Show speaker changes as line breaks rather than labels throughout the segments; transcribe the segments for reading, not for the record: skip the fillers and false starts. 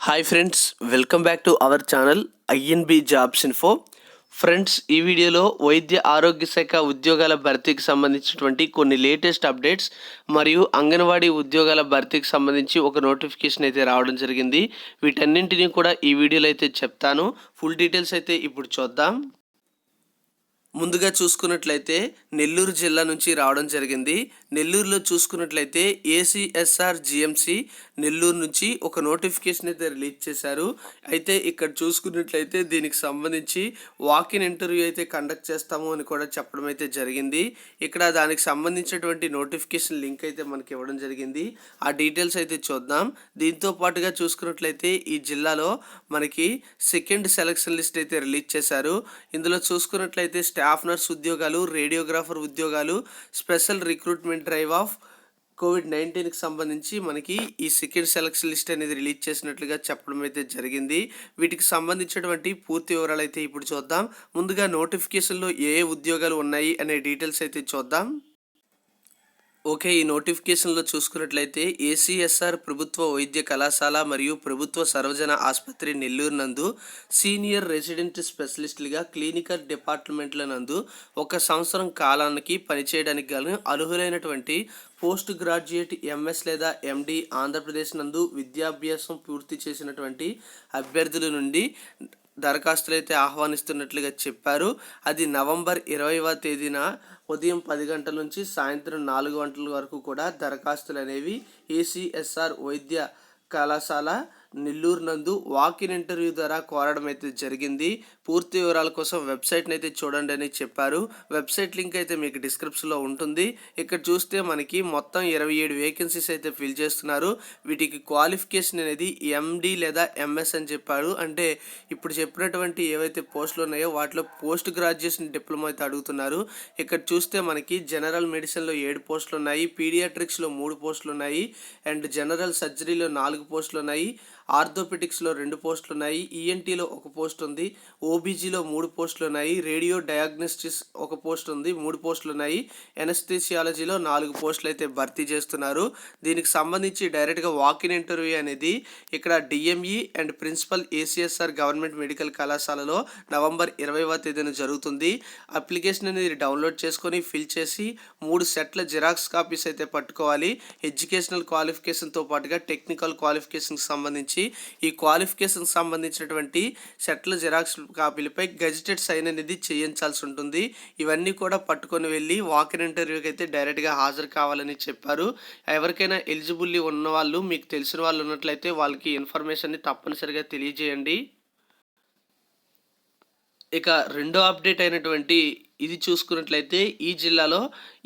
Hi friends, welcome back to our channel INB jobs info. Friends, ఈ వీడియోలో వైద్య ఆరోగ్య శాఖ ఉద్యోగాల భర్తీకి సంబంధించినటువంటి కొన్ని లేటెస్ట్ అప్డేట్స్ మరియు అంగన్వాడీ ఉద్యోగాల భర్తీకి సంబంధించి ఒక నోటిఫికేషన్ అయితే రావడం జరిగింది. వీటన్నింటినీ కూడా ఈ వీడియోలో అయితే చెప్తాను. ఫుల్ డీటెయిల్స్ అయితే ఇప్పుడు చూద్దాం. ముందుగా చూసుకున్నట్లయితే నెల్లూరు జిల్లా నుంచి రావడం జరిగింది. నెల్లూరులో చూసుకున్నట్లయితే ఏసీఎస్ఆర్ జిఎంసి నెల్లూరు నుంచి ఒక నోటిఫికేషన్ అయితే రిలీజ్ చేశారు. అయితే ఇక్కడ చూసుకున్నట్లయితే దీనికి సంబంధించి వాకిన్ ఇంటర్వ్యూ అయితే కండక్ట్ చేస్తాము అని కూడా చెప్పడం అయితే జరిగింది. ఇక్కడ దానికి సంబంధించినటువంటి నోటిఫికేషన్ లింక్ అయితే మనకి ఇవ్వడం జరిగింది. ఆ డీటెయిల్స్ అయితే చూద్దాం. దీంతో పాటుగా చూసుకున్నట్లయితే ఈ జిల్లాలో మనకి సెకండ్ సెలక్షన్ లిస్ట్ అయితే రిలీజ్ చేశారు. ఇందులో చూసుకున్నట్లయితే స్టాఫ్ నర్స్ ఉద్యోగాలు, రేడియోగ్రాఫర్ ఉద్యోగాలు, స్పెషల్ రిక్రూట్మెంట్ డ్రైవ్ ఆఫ్ కోవిడ్-19కి సంబంధించి మనకి ఈ సెకండ్ సెలక్షన్ లిస్ట్ అనేది రిలీజ్ చేసినట్లుగా చెప్పడం అయితే జరిగింది. వీటికి సంబంధించినటువంటి పూర్తి వివరాలు అయితే ఇప్పుడు చూద్దాం. ముందుగా నోటిఫికేషన్లో ఏ ఉద్యోగాలు ఉన్నాయి అనే డీటెయిల్స్ అయితే చూద్దాం. ఓకే, ఈ నోటిఫికేషన్లో చూసుకున్నట్లయితే ఏసీఎస్ఆర్ ప్రభుత్వ వైద్య కళాశాల మరియు ప్రభుత్వ సర్వజన ఆసుపత్రి నెల్లూరు నందు సీనియర్ రెసిడెంట్ స్పెషలిస్టులుగా క్లినికల్ డిపార్ట్మెంట్ల నందు 1 సంవత్సరం కాలానికి పనిచేయడానికి గల అర్హులైనటువంటి పోస్ట్ గ్రాడ్యుయేట్ ఎంఎస్ లేదా ఎండి ఆంధ్రప్రదేశ్ నందు విద్యాభ్యాసం పూర్తి చేసినటువంటి అభ్యర్థుల నుండి దరఖాస్తులు అయితే ఆహ్వానిస్తున్నట్లుగా చెప్పారు. అది నవంబర్ 20వ తేదీన ఉదయం 10 గంటల నుంచి సాయంత్రం 4 గంటల వరకు కూడా దరఖాస్తులు అనేవి ఏసీఎస్ఆర్ వైద్య కళాశాల నెల్లూరు నందు వాకిన్ ఇంటర్వ్యూ ద్వారా కోరడం అయితే జరిగింది. పూర్తి వివరాల కోసం వెబ్సైట్ని అయితే చూడండి అని చెప్పారు. వెబ్సైట్ లింక్ అయితే మీకు డిస్క్రిప్షన్లో ఉంటుంది. ఇక్కడ చూస్తే మనకి మొత్తం 27 వేకెన్సీస్ అయితే ఫిల్ చేస్తున్నారు. వీటికి క్వాలిఫికేషన్ అనేది ఎండి లేదా ఎంఎస్ అని చెప్పారు. అంటే ఇప్పుడు చెప్పినటువంటి ఏవైతే పోస్టులు ఉన్నాయో వాటిలో పోస్ట్ గ్రాడ్యుయేషన్ డిప్లొమా అయితే అడుగుతున్నారు. ఇక్కడ చూస్తే మనకి జనరల్ మెడిసిన్లో 7 పోస్టులు ఉన్నాయి, పీడియాట్రిక్స్లో 3 పోస్టులు ఉన్నాయి, అండ్ జనరల్ సర్జరీలో 4 పోస్టులు ఉన్నాయి, ఆర్థోపెటిక్స్లో 2 పోస్టులు ఉన్నాయి, ఈఎన్టీలో 1 పోస్ట్ ఉంది, ఓబీజీలో 3 పోస్టులు ఉన్నాయి, రేడియో డయాగ్నోస్టిక్స్ 1 పోస్ట్ ఉంది, 3 పోస్టులు ఉన్నాయి, ఎనస్థీసియాలజీలో 4 పోస్టులు అయితే భర్తీ చేస్తున్నారు. దీనికి సంబంధించి డైరెక్ట్గా వాకిన్ ఇంటర్వ్యూ అనేది ఇక్కడ DME and principal ACSR government medical కళాశాలలో నవంబర్ 20వ తేదీన జరుగుతుంది. అప్లికేషన్ అనేది డౌన్లోడ్ చేసుకొని ఫిల్ చేసి 3 సెట్ల జిరాక్స్ కాపీస్ అయితే పట్టుకోవాలి. ఎడ్యుకేషనల్ క్వాలిఫికేషన్తో పాటుగా టెక్నికల్ క్వాలిఫికేషన్కి సంబంధించి ఈ క్వాలిఫికేషన్ సంబంధించినటువంటి సెట్ల జిరాక్స్ కాపీలపై గెజిటెడ్ సైన్ అనేది చేయించాల్సి ఉంటుంది. ఇవన్నీ కూడా పట్టుకొని వెళ్ళి వాకిన్ ఇంటర్వ్యూకి అయితే డైరెక్ట్గా హాజరు కావాలని చెప్పారు. ఎవరికైనా ఎలిజిబుల్ ఉన్న వాళ్ళు, మీకు తెలిసిన వాళ్ళు ఉన్నట్లయితే వాళ్ళకి ఇన్ఫర్మేషన్ని తప్పనిసరిగా తెలియజేయండి. ఇక రెండో అప్డేట్ అయినటువంటి ఇది చూసుకున్నట్లయితే ఈ జిల్లాలో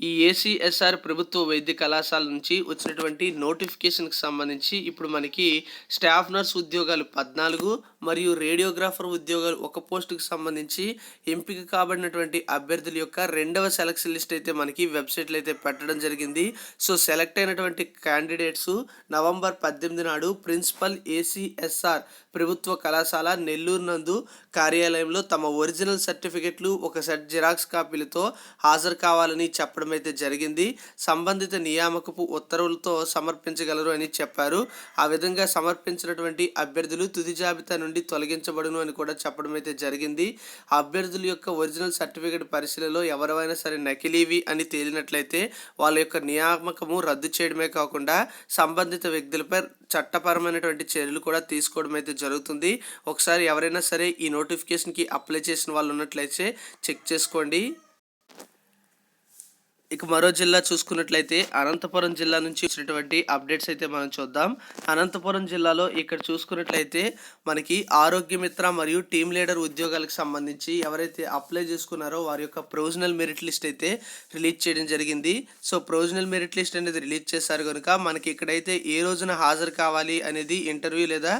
ఈ ఏసీఎస్ఆర్ ప్రభుత్వ వైద్య కళాశాల నుంచి వచ్చినటువంటి నోటిఫికేషన్కి సంబంధించి ఇప్పుడు మనకి స్టాఫ్ నర్స్ ఉద్యోగాలు 14 మరియు రేడియోగ్రాఫర్ ఉద్యోగాలు 1 పోస్టుకి సంబంధించి ఎంపిక కాబడినటువంటి అభ్యర్థుల యొక్క 2వ సెలక్షన్ లిస్ట్ అయితే మనకి వెబ్సైట్లో అయితే పెట్టడం జరిగింది. సో సెలెక్ట్ అయినటువంటి క్యాండిడేట్స్ నవంబర్ 18 నాడు ప్రిన్సిపల్ ఏసీఎస్ఆర్ ప్రభుత్వ కళాశాల నెల్లూరు నందు కార్యాలయంలో తమ ఒరిజినల్ సర్టిఫికెట్లు, 1 సెట్ జిరాక్స్ కాపీలతో హాజరు కావాలని చెప్పడం అయితే జరిగింది. సంబంధిత నియామకపు ఉత్తర్వులతో సమర్పించగలరు అని చెప్పారు. ఆ విధంగా సమర్పించినటువంటి అభ్యర్థులు తుది జాబితా నుండి తొలగించబడును అని కూడా చెప్పడం అయితే జరిగింది. ఆ అభ్యర్థుల యొక్క ఒరిజినల్ సర్టిఫికెట్ పరిశీలనలో ఎవరైనా సరే నకిలీవి అని తేలినట్లయితే వాళ్ళ యొక్క నియామకము రద్దు చేయడమే కాకుండా సంబంధిత వ్యక్తులపై చట్టపరమైనటువంటి చర్యలు కూడా తీసుకోవడం అయితే జరుగుతుంది. ఒకసారి ఎవరైనా సరే ఈ నోటిఫికేషన్కి అప్లై చేసిన వాళ్ళు ఉన్నట్లయితే చెక్ చేసుకోండి. ఇక మరో జిల్లా చూసుకున్నట్లయితే అనంతపురం జిల్లా నుంచి వచ్చినటువంటి అప్డేట్స్ అయితే మనం చూద్దాం. అనంతపురం జిల్లాలో ఇక్కడ చూసుకున్నట్లయితే మనకి ఆరోగ్య మిత్ర మరియు టీమ్ లీడర్ ఉద్యోగాలకు సంబంధించి ఎవరైతే అప్లై చేసుకున్నారో వారి యొక్క ప్రొవిజనల్ మెరిట్ లిస్ట్ అయితే రిలీజ్ చేయడం జరిగింది. సో ప్రొవిజనల్ మెరిట్ లిస్ట్ అనేది రిలీజ్ చేశారు కనుక మనకి ఇక్కడైతే ఏ రోజున హాజరు కావాలి అనేది ఇంటర్వ్యూ లేదా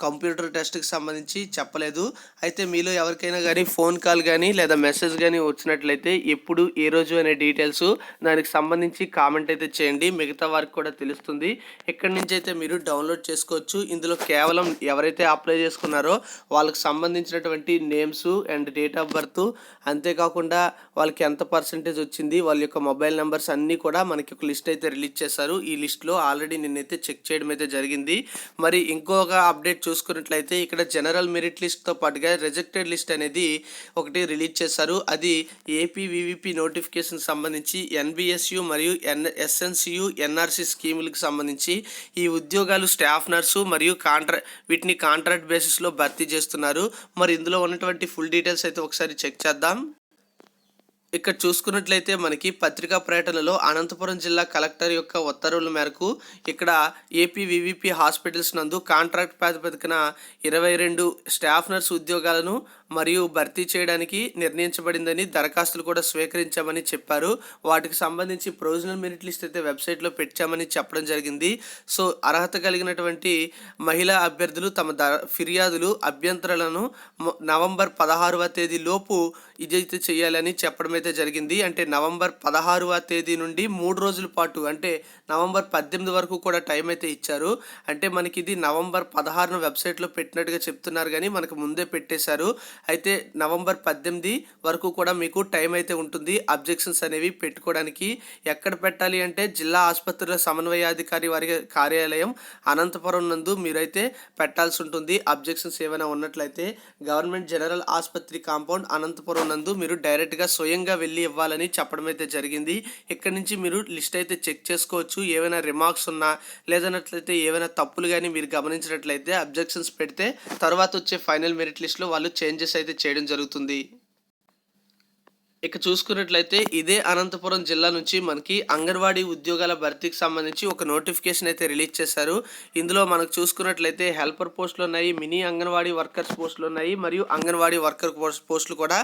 కంప్యూటర్ టెస్ట్కి సంబంధించి చెప్పలేదు. అయితే మీలో ఎవరికైనా కానీ ఫోన్ కాల్ కానీ లేదా మెసేజ్ కానీ వచ్చినట్లయితే ఎప్పుడు ఏ రోజు అనే డీటెయిల్స్ దానికి సంబంధించి కామెంట్ అయితే చేయండి. మిగతా వారికి కూడా తెలుస్తుంది. ఇక్కడి నుంచి అయితే మీరు డౌన్లోడ్ చేసుకోవచ్చు. ఇందులో కేవలం ఎవరైతే అప్లై చేసుకున్నారో వాళ్ళకి సంబంధించినటువంటి names and date of birth, అంతేకాకుండా వాళ్ళకి ఎంత పర్సెంటేజ్ వచ్చింది, వాళ్ళ యొక్క మొబైల్ నెంబర్స్ అన్నీ కూడా మనకి ఒక లిస్ట్ అయితే రిలీజ్ చేశారు. ఈ లిస్ట్లో ఆల్రెడీ నిన్నైతే చెక్ చేయడం అయితే జరిగింది. మరి ఇంకొక అప్డేట్ చూసుకున్నట్లయితే ఇక్కడ జనరల్ మెరిట్ లిస్ట్తో పాటుగా రిజెక్టెడ్ లిస్ట్ అనేది ఒకటి రిలీజ్ చేశారు. అది ఏపీ వివిపి నోటిఫికేషన్ సంబంధించి ఎన్బిఎస్యు మరియు ఎస్ఎన్సియు ఎన్ఆర్సి స్కీములకు సంబంధించి ఈ ఉద్యోగాలు స్టాఫ్ నర్సు మరియు వీటిని కాంట్రాక్ట్ బేసిస్లో భర్తీ చేస్తున్నారు. మరి ఇందులో ఉన్నటువంటి ఫుల్ డీటెయిల్స్ అయితే ఒకసారి చెక్ చేద్దాం. ఇక్కడ చూసుకున్నట్లయితే మనకి పత్రికా ప్రకటనలో అనంతపురం జిల్లా కలెక్టర్ యొక్క ఉత్తర్వుల మేరకు ఇక్కడ ఏపీ వివిపి హాస్పిటల్స్ నందు కాంట్రాక్ట్ ప్రాతిపదికన 22 స్టాఫ్ నర్స్ ఉద్యోగాలను మరియు భర్తీ చేయడానికి నిర్ణయించబడిందని, దరఖాస్తులు కూడా స్వీకరించామని చెప్పారు. వాటికి సంబంధించి ప్రొవిజనల్ మెరిట్ లిస్ట్ అయితే వెబ్సైట్లో పెట్టామని చెప్పడం జరిగింది. సో అర్హత కలిగినటువంటి మహిళా అభ్యర్థులు తమ ఫిర్యాదులు అభ్యంతరాలను నవంబర్ 16వ తేదీ లోపు ఇదైతే చేయాలని చెప్పడం అయితే జరిగింది. అంటే నవంబర్ 16వ తేదీ నుండి 3 రోజుల పాటు అంటే నవంబర్ 18 వరకు కూడా టైం అయితే ఇచ్చారు. అంటే మనకి ఇది నవంబర్ 16న వెబ్సైట్లో పెట్టినట్టుగా చెప్తున్నారు, కానీ మనకు ముందే పెట్టేశారు. అయితే నవంబర్ 18 వరకు కూడా మీకు టైం అయితే ఉంటుంది అబ్జెక్షన్స్ అనేవి పెట్టుకోవడానికి. ఎక్కడ పెట్టాలి అంటే జిల్లా ఆసుపత్రుల సమన్వయాధికారి వారి కార్యాలయం అనంతపురం నందు మీరైతే పెట్టాల్సి ఉంటుంది. అబ్జెక్షన్స్ ఏమైనా ఉన్నట్లయితే గవర్నమెంట్ జనరల్ ఆసుపత్రి కాంపౌండ్ అనంతపురం నందు మీరు డైరెక్ట్గా స్వయంగా వెళ్ళి ఇవ్వాలని చెప్పడం అయితే జరిగింది. ఇక్కడ నుంచి మీరు లిస్ట్ అయితే చెక్ చేసుకోవచ్చు. ఏమైనా రిమార్క్స్ ఉన్నా లేదన్నట్లయితే ఏమైనా తప్పులు కానీ మీరు గమనించినట్లయితే అబ్జెక్షన్స్ పెడితే తర్వాత వచ్చే ఫైనల్ మెరిట్ లిస్ట్లో వాళ్ళు చేంజెస్ అయితే చేయడం జరుగుతుంది. ఇక చూసుకున్నట్లయితే ఇదే అనంతపురం జిల్లా నుంచి మనకి అంగన్వాడీ ఉద్యోగాల భర్తీకి సంబంధించి ఒక నోటిఫికేషన్ అయితే రిలీజ్ చేశారు. ఇందులో మనకు చూసుకున్నట్లయితే హెల్పర్ పోస్టులు ఉన్నాయి, మినీ అంగన్వాడీ వర్కర్స్ పోస్టులు ఉన్నాయి, మరియు అంగన్వాడీ వర్కర్ పోస్టులు కూడా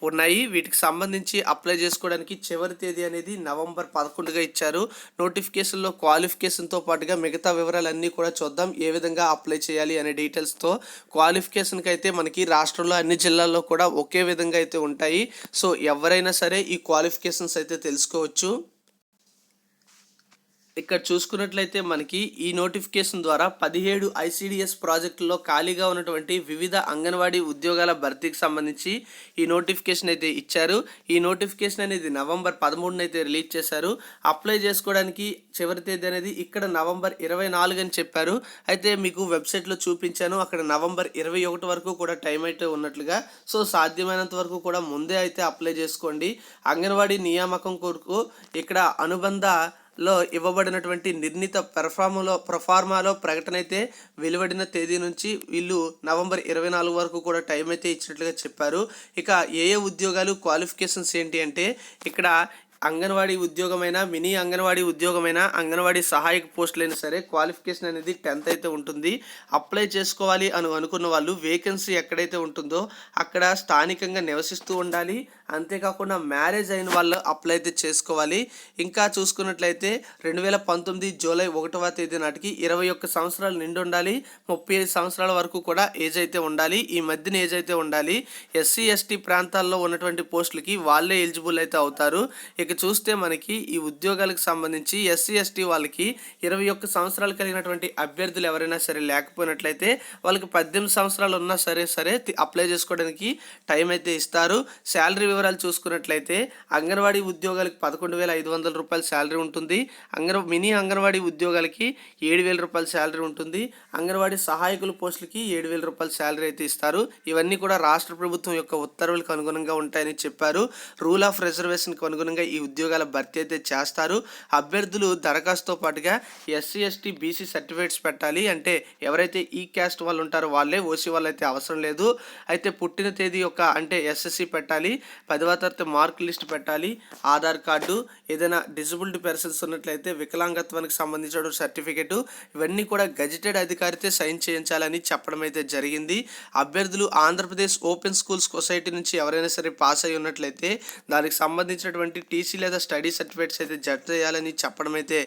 ఉన్నాయి. వీటికి సంబంధించి అప్లై చేసుకోవడానికి చివరి తేదీ అనేది నవంబర్ 11గా ఇచ్చారు. నోటిఫికేషన్లో క్వాలిఫికేషన్తో పాటుగా మిగతా వివరాలన్నీ కూడా చూద్దాం, ఏ విధంగా అప్లై చేయాలి అనే డీటెయిల్స్తో. క్వాలిఫికేషన్కి అయితే మనకి రాష్ట్రంలో అన్ని జిల్లాల్లో కూడా ఒకే విధంగా అయితే ఉంటాయి. సో ఎవరైనా సరే ఈ క్వాలిఫికేషన్స్ అయితే తెలుసుకోవచ్చు. ఇక్కడ చూసుకున్నట్లయితే మనకి ఈ నోటిఫికేషన్ ద్వారా 17 ఐసిడిఎస్ ప్రాజెక్టుల్లో ఖాళీగా ఉన్నటువంటి వివిధ అంగన్వాడీ ఉద్యోగాల భర్తీకి సంబంధించి ఈ నోటిఫికేషన్ అయితే ఇచ్చారు. ఈ నోటిఫికేషన్ అనేది నవంబర్ 13న అయితే రిలీజ్ చేశారు. అప్లై చేసుకోవడానికి చివరి తేదీ అనేది ఇక్కడ నవంబర్ 24 అని చెప్పారు. అయితే మీకు వెబ్సైట్లో చూపించాను, అక్కడ నవంబర్ 21 వరకు కూడా టైం అయితే ఉన్నట్లుగా. సో సాధ్యమైనంత వరకు కూడా ముందే అయితే అప్లై చేసుకోండి. అంగన్వాడీ నియామకం కొరకు ఇక్కడ అనుబంధ లో ఇవ్వబడినటువంటి నిర్ణీత ప్రొఫార్మాలో ప్రకటన అయితే వెలువడిన తేదీ నుంచి వీళ్ళు నవంబర్ 24 వరకు కూడా టైం అయితే ఇచ్చినట్లుగా చెప్పారు. ఇక ఏ ఉద్యోగాలు క్వాలిఫికేషన్స్ ఏంటి అంటే ఇక్కడ అంగన్వాడీ ఉద్యోగమైనా, మినీ అంగన్వాడీ ఉద్యోగమైనా, అంగన్వాడీ సహాయక పోస్టులైనా సరే క్వాలిఫికేషన్ అనేది 10th అయితే ఉంటుంది. అప్లై చేసుకోవాలి అని అనుకున్న వాళ్ళు వేకెన్సీ ఎక్కడైతే ఉంటుందో అక్కడ స్థానికంగా నివసిస్తూ ఉండాలి. అంతేకాకుండా మ్యారేజ్ అయిన వాళ్ళు అప్లై అయితే చేసుకోవాలి. ఇంకా చూసుకున్నట్లయితే 2019 జూలై 1వ తేదీ నాటికి 21 సంవత్సరాలు నిండి ఉండాలి. 35 సంవత్సరాల వరకు కూడా ఏజ్ అయితే ఉండాలి. ఈ మధ్యన ఏజ్ అయితే ఉండాలి. ఎస్సీ ఎస్టీ ప్రాంతాల్లో ఉన్నటువంటి పోస్టులకి వాళ్ళే ఎలిజిబుల్ అయితే అవుతారు. ఇక చూస్తే మనకి ఈ ఉద్యోగాలకు సంబంధించి ఎస్సీ ఎస్టీ వాళ్ళకి 21 సంవత్సరాలు కలిగినటువంటి అభ్యర్థులు ఎవరైనా సరే లేకపోయినట్లయితే వాళ్ళకి 18 సంవత్సరాలు ఉన్నా సరే అప్లై చేసుకోవడానికి టైం అయితే ఇస్తారు. శాలరీ వివరాలు చూసుకున్నట్లయితే అంగన్వాడీ ఉద్యోగాలకు 11,500 రూపాయల శాలరీ ఉంటుంది. మినీ అంగన్వాడీ ఉద్యోగాలకి 7,000 రూపాయల శాలరీ ఉంటుంది. అంగన్వాడీ సహాయకుల పోస్టులకి 7,000 రూపాయల శాలరీ అయితే ఇస్తారు. ఇవన్నీ కూడా రాష్ట్ర ప్రభుత్వం యొక్క ఉత్తర్వులకు అనుగుణంగా ఉంటాయని చెప్పారు. రూల్ ఆఫ్ రిజర్వేషన్కి అనుగుణంగా ఈ ఉద్యోగాల భర్తీ అయితే చేస్తారు. అభ్యర్థులు దరఖాస్తుతో పాటుగా ఎస్సీ ఎస్టీ బీసీ సర్టిఫికేట్స్ పెట్టాలి. అంటే ఎవరైతే ఈ క్యాస్ట్ వాళ్ళు ఉంటారో వాళ్ళే, ఓసీ వాళ్ళు అయితే అవసరం లేదు. అయితే పుట్టిన తేదీ యొక్క అంటే ఎస్ఎస్సి పెట్టాలి. 10వ తరగతి మార్క్ లిస్ట్ పెట్టాలి. ఆధార్ కార్డు, ఏదైనా డిజబుల్డ్ పర్సన్స్ ఉన్నట్లయితే వికలాంగత్వానికి సంబంధించిన సర్టిఫికేట్, ఇవన్నీ కూడా గెజిటెడ్ అధికారితో సైన్ చేయించాలని చెప్పడం అయితే జరిగింది. అభ్యర్థులు ఆంధ్రప్రదేశ్ ఓపెన్ స్కూల్స్ సొసైటీ నుంచి ఎవరైనా సరే పాస్ అయి ఉన్నట్లయితే దానికి సంబంధించినటువంటి టీసీ లేదా స్టడీ సర్టిఫికేట్స్ అయితే జత చేయాలని చెప్పడం అయితే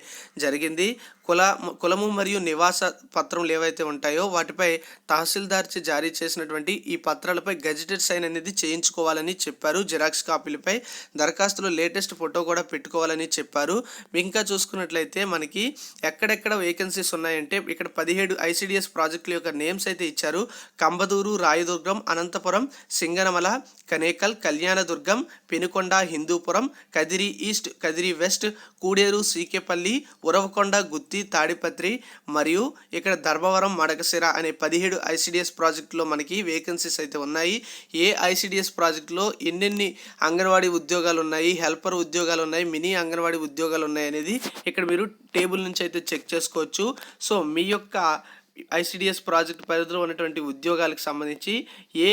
జరిగింది. కులము మరియు నివాస పత్రములు ఏవైతే ఉంటాయో వాటిపై తహసీల్దార్చే జారీ చేసినటువంటి ఈ పత్రాలపై గెజిటెడ్ సైన్ అనేది చేయించుకోవాలని చెప్పారు. జిరాక్స్ కాపీలపై దరఖాస్తులో లేటెస్ట్ ఫోటో కూడా పెట్టుకోవాలని చెప్పారు. ఇంకా చూసుకున్నట్లయితే మనకి ఎక్కడెక్కడ వేకెన్సీస్ ఉన్నాయంటే ఇక్కడ 17 ICDS ప్రాజెక్టుల యొక్క నేమ్స్ అయితే ఇచ్చారు. కంబదూరు, రాయదుర్గం, అనంతపురం, సింగనమల, కనేకల్, కళ్యాణదుర్గం, పెనుకొండ, హిందూపురం, కదిరి ఈస్ట్, కదిరి వెస్ట్, కూడేరు, సీకేపల్లి, ఉరవకొండ, గుత్తి, తాడిపత్రి మరియు ఇక్కడ ధర్మవరం, మడకశిర అనే 17 ICDS ప్రాజెక్టులో మనకి వేకెన్సీస్ అయితే ఉన్నాయి. ఏ ICDS ప్రాజెక్టులో ఎన్నెన్ని అంగన్వాడీ ఉద్యోగాలు ఉన్నాయి, హెల్పర్ ఉద్యోగాలు ఉన్నాయి, మినీ అంగన్వాడీ ఉద్యోగాలు ఉన్నాయి అనేది ఇక్కడ మీరు టేబుల్ నుంచి అయితే చెక్ చేసుకోవచ్చు. సో మీ యొక్క ICDS ప్రాజెక్ట్ పరిధిలో ఉన్నటువంటి ఉద్యోగాలకు సంబంధించి ఏ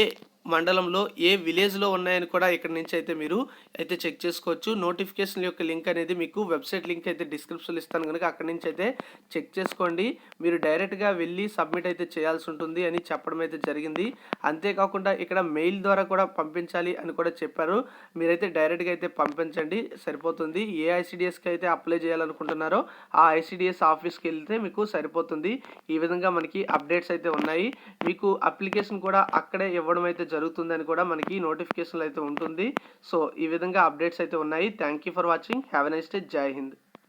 మండలంలో ఏ విలేజ్లో ఉన్నాయని కూడా ఇక్కడ నుంచి అయితే మీరు అయితే చెక్ చేసుకోవచ్చు. నోటిఫికేషన్ యొక్క లింక్ అనేది మీకు వెబ్సైట్ లింక్ అయితే డిస్క్రిప్షన్లో ఇస్తాను కనుక అక్కడి నుంచి అయితే చెక్ చేసుకోండి. మీరు డైరెక్ట్గా వెళ్ళి సబ్మిట్ అయితే చేయాల్సి ఉంటుంది అని చెప్పడం అయితే జరిగింది. అంతేకాకుండా ఇక్కడ మెయిల్ ద్వారా కూడా పంపించాలి అని కూడా చెప్పారు. మీరైతే డైరెక్ట్గా అయితే పంపించండి సరిపోతుంది. ఏ ICDSకి అయితే అప్లై చేయాలనుకుంటున్నారో ఆ ICDS ఆఫీస్కి వెళ్తే మీకు సరిపోతుంది. ఈ విధంగా మనకి అప్డేట్స్ అయితే ఉన్నాయి. మీకు అప్లికేషన్ కూడా అక్కడే ఇవ్వడం అయితే జరుగుతుందని కూడా మనకి నోటిఫికేషన్లు అయితే ఉంటుంది. సో ఈ విధంగా అప్డేట్స్ అయితే ఉన్నాయి. Thank you for watching. Have a nice day. జై హింద్.